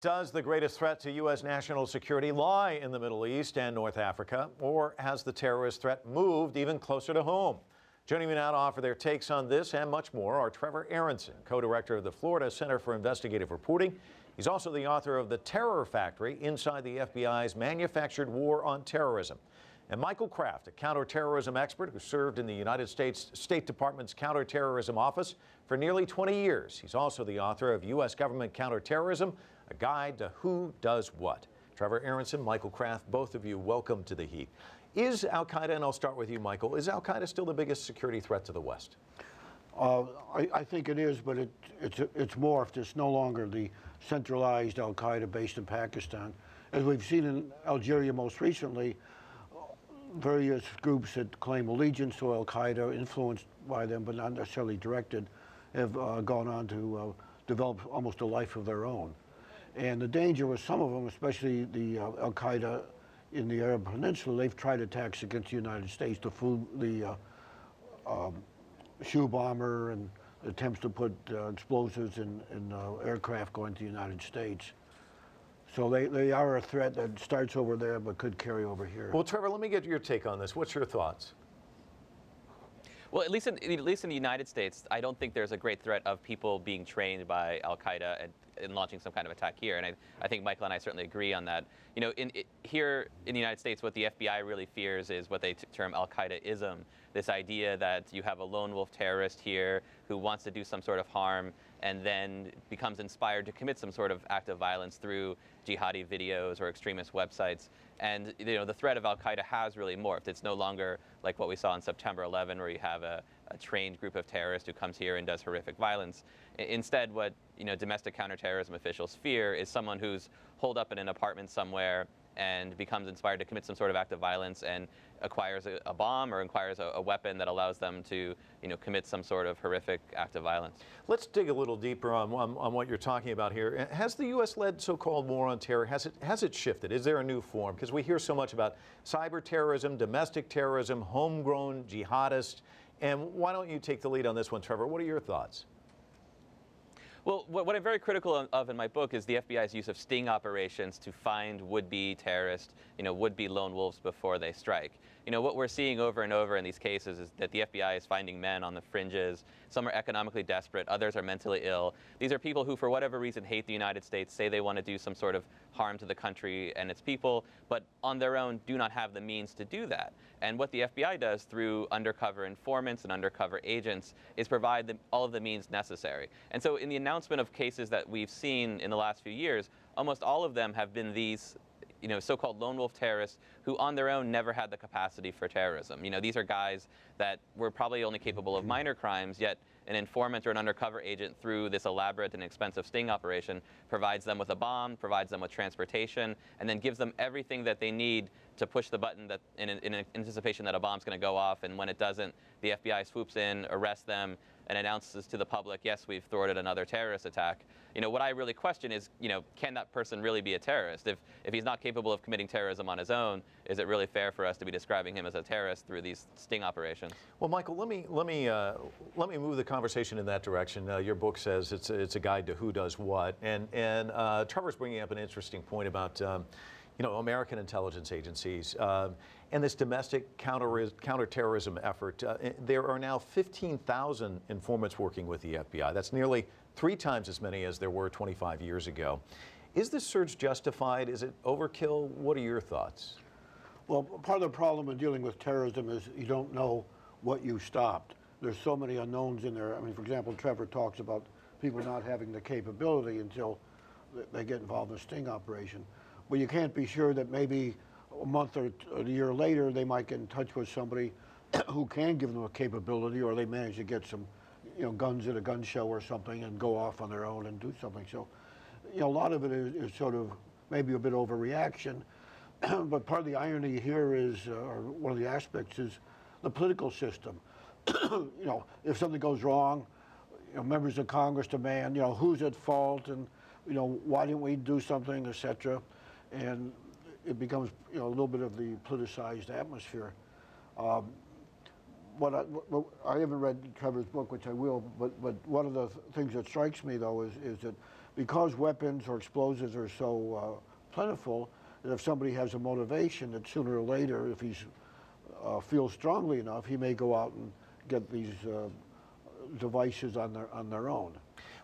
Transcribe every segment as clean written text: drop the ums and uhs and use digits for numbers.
Does the greatest threat to U.S. national security lie in the Middle East and North Africa, or has the terrorist threat moved even closer to home? Joining me now to offer their takes on this and much more are Trevor Aaronson, co-director of the Florida Center for Investigative Reporting. He's also the author of The Terror Factory, Inside the FBI's Manufactured War on Terrorism. And Michael Kraft, a counter-terrorism expert who served in the United States State Department's counter-terrorism office for nearly 20 years. He's also the author of U.S. Government Counterterrorism, a guide to who does what. Trevor Aaronson, Michael Kraft, both of you, welcome to The Heat. Is al-Qaeda, and I'll start with you, Michael, is al-Qaeda still the biggest security threat to the West? I think it is, but it's morphed. It's no longer the centralized al-Qaeda based in Pakistan. As we've seen in Algeria most recently, various groups that claim allegiance to al-Qaeda, influenced by them but not necessarily directed, have gone on to develop almost a life of their own. And the danger with some of them, especially the al-Qaeda in the Arab Peninsula, they've tried attacks against the United States, the shoe bomber and attempts to put explosives in aircraft going to the United States. So they are a threat that starts over there but could carry over here. Well, Trevor, let me get your take on this. What's your thoughts? Well, at least in the United States, I don't think there's a great threat of people being trained by al-Qaeda and launching some kind of attack here. And I think Michael and I certainly agree on that. You know, here in the United States, what the FBI really fears is what they term al-Qaeda-ism, this idea that you have a lone wolf terrorist here who wants to do some sort of harm and then becomes inspired to commit some sort of act of violence through jihadi videos or extremist websites. And you know, the threat of al-Qaeda has really morphed. It's no longer like what we saw on September 11, where you have a trained group of terrorists who comes here and does horrific violence. Instead, what domestic counterterrorism officials fear is someone who's holed up in an apartment somewhere and becomes inspired to commit some sort of act of violence and acquires a bomb or acquires a weapon that allows them to commit some sort of horrific act of violence. Let's dig a little deeper on what you're talking about here. Has the U.S.-led so-called war on terror, has it shifted? Is there a new form? Because we hear so much about cyber terrorism, domestic terrorism, homegrown jihadists. And why don't you take the lead on this one, Trevor? What are your thoughts? Well, what I'm very critical of in my book is the FBI's use of sting operations to find would-be terrorists, would-be lone wolves before they strike. What we're seeing over and over in these cases is that the FBI is finding men on the fringes. Some are economically desperate, others are mentally ill. These are people who, for whatever reason, hate the United States, say they want to do some sort of harm to the country and its people, but on their own do not have the means to do that. And what the FBI does through undercover informants and undercover agents is provide all of the means necessary. And so in the announcement of cases that we've seen in the last few years, almost all of them have been these so-called lone wolf terrorists who on their own never had the capacity for terrorism. These are guys that were probably only capable of minor crimes, yet an informant or an undercover agent through this elaborate and expensive sting operation provides them with a bomb, provides them with transportation, and then gives them everything that they need to push the button that in anticipation that a bomb's going to go off, and when it doesn't, the FBI swoops in, arrests them, and announces to the public, yes, we've thwarted another terrorist attack. What I really question is, can that person really be a terrorist? If he's not capable of committing terrorism on his own, is it really fair for us to be describing him as a terrorist through these sting operations? Well, Michael, let me move the conversation in that direction. Your book says it's a guide to who does what, and Trevor's bringing up an interesting point about American intelligence agencies and this domestic counterterrorism effort. There are now 15,000 informants working with the FBI. That's nearly 3 times as many as there were 25 years ago. Is this surge justified? Is it overkill? What are your thoughts? Well, part of the problem in dealing with terrorism is you don't know what you stopped. There's so many unknowns in there. I mean, for example, Trevor talks about people not having the capability until they get involved in a sting operation. But you can't be sure that maybe a month or a year later they might get in touch with somebody who can give them a capability, or they manage to get some guns at a gun show or something and go off on their own and do something. So a lot of it is sort of maybe a bit overreaction. But part of the irony here is, or one of the aspects is the political system. If something goes wrong, members of Congress demand, who's at fault, and why didn't we do something, etc. And it becomes a little bit of the politicized atmosphere. I haven't read Trevor's book, which I will, but one of the things that strikes me though is that because weapons or explosives are so plentiful, that if somebody has a motivation, that sooner or later, if he feels strongly enough, he may go out and get these devices on their own.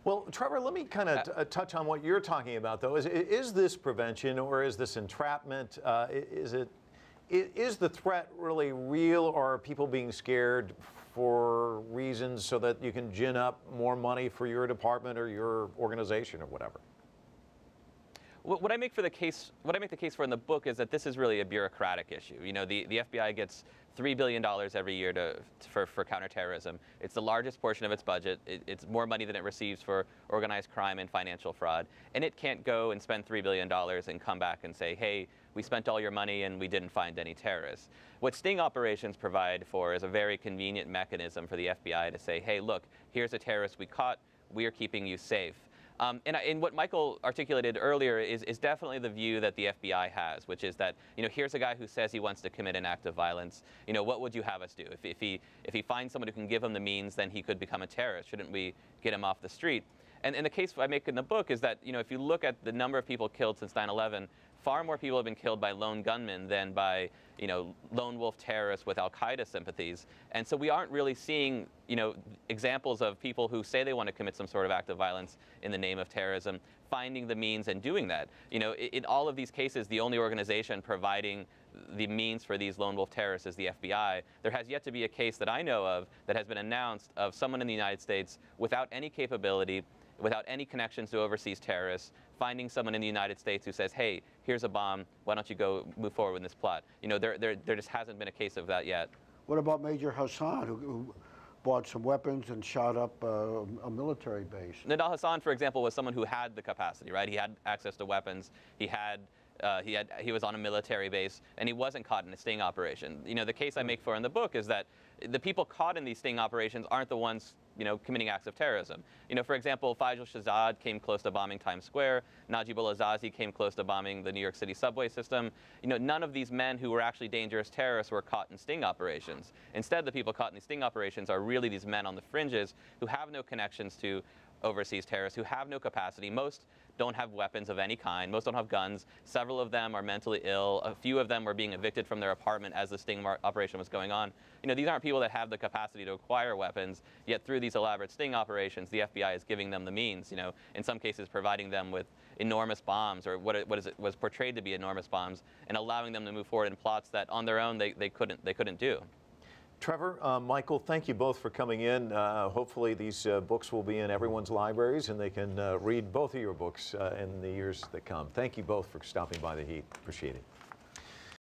Well, Trevor, let me kind of touch on what you're talking about, though. Is this prevention or is this entrapment? Is the threat really real, or are people being scared for reasons so that you can gin up more money for your department or your organization or whatever? What I make the case for in the book is that this is really a bureaucratic issue. You know, the FBI gets $3 billion every year for counterterrorism. It's the largest portion of its budget. It's more money than it receives for organized crime and financial fraud. And it can't go and spend $3 billion and come back and say, hey, we spent all your money and we didn't find any terrorists. What sting operations provide for is a very convenient mechanism for the FBI to say, hey, look, here's a terrorist we caught. We are keeping you safe. And what Michael articulated earlier is definitely the view that the FBI has, which is that, you know, here's a guy who says he wants to commit an act of violence. You know, what would you have us do? If he finds someone who can give him the means, then he could become a terrorist. Shouldn't we get him off the street? And the case I make in the book is that, you know, if you look at the number of people killed since 9/11, far more people have been killed by lone gunmen than by, you know, lone wolf terrorists with Al-Qaeda sympathies. And so we aren't really seeing, you know, examples of people who say they want to commit some sort of act of violence in the name of terrorism, finding the means and doing that. You know, in all of these cases, the only organization providing the means for these lone wolf terrorists is the FBI. There has yet to be a case that I know of that has been announced of someone in the United States without any capability, without any connections to overseas terrorists, finding someone in the United States who says, hey, here's a bomb, why don't you go move forward with this plot? You know, there just hasn't been a case of that yet. What about Major Hassan, who bought some weapons and shot up a military base? Nidal Hassan, for example, was someone who had the capacity, right? He had access to weapons. He was on a military base, and he wasn't caught in a sting operation. You know, the case I make for in the book is that the people caught in these sting operations aren't the ones, you know, committing acts of terrorism. You know, for example, Faisal Shahzad came close to bombing Times Square. Najibullah Azazi came close to bombing the New York City subway system. You know, none of these men who were actually dangerous terrorists were caught in sting operations. Instead, the people caught in these sting operations are really these men on the fringes who have no connections to overseas terrorists, who have no capacity. Most don't have weapons of any kind. Most don't have guns. Several of them are mentally ill. A few of them were being evicted from their apartment as the sting operation was going on. You know, these aren't people that have the capacity to acquire weapons, yet through these elaborate sting operations, the FBI is giving them the means, you know, in some cases providing them with enormous bombs, or what was portrayed to be enormous bombs, and allowing them to move forward in plots that on their own they couldn't do. Trevor, Michael, thank you both for coming in. Hopefully these books will be in everyone's libraries and they can read both of your books in the years that come. Thank you both for stopping by The Heat. Appreciate it.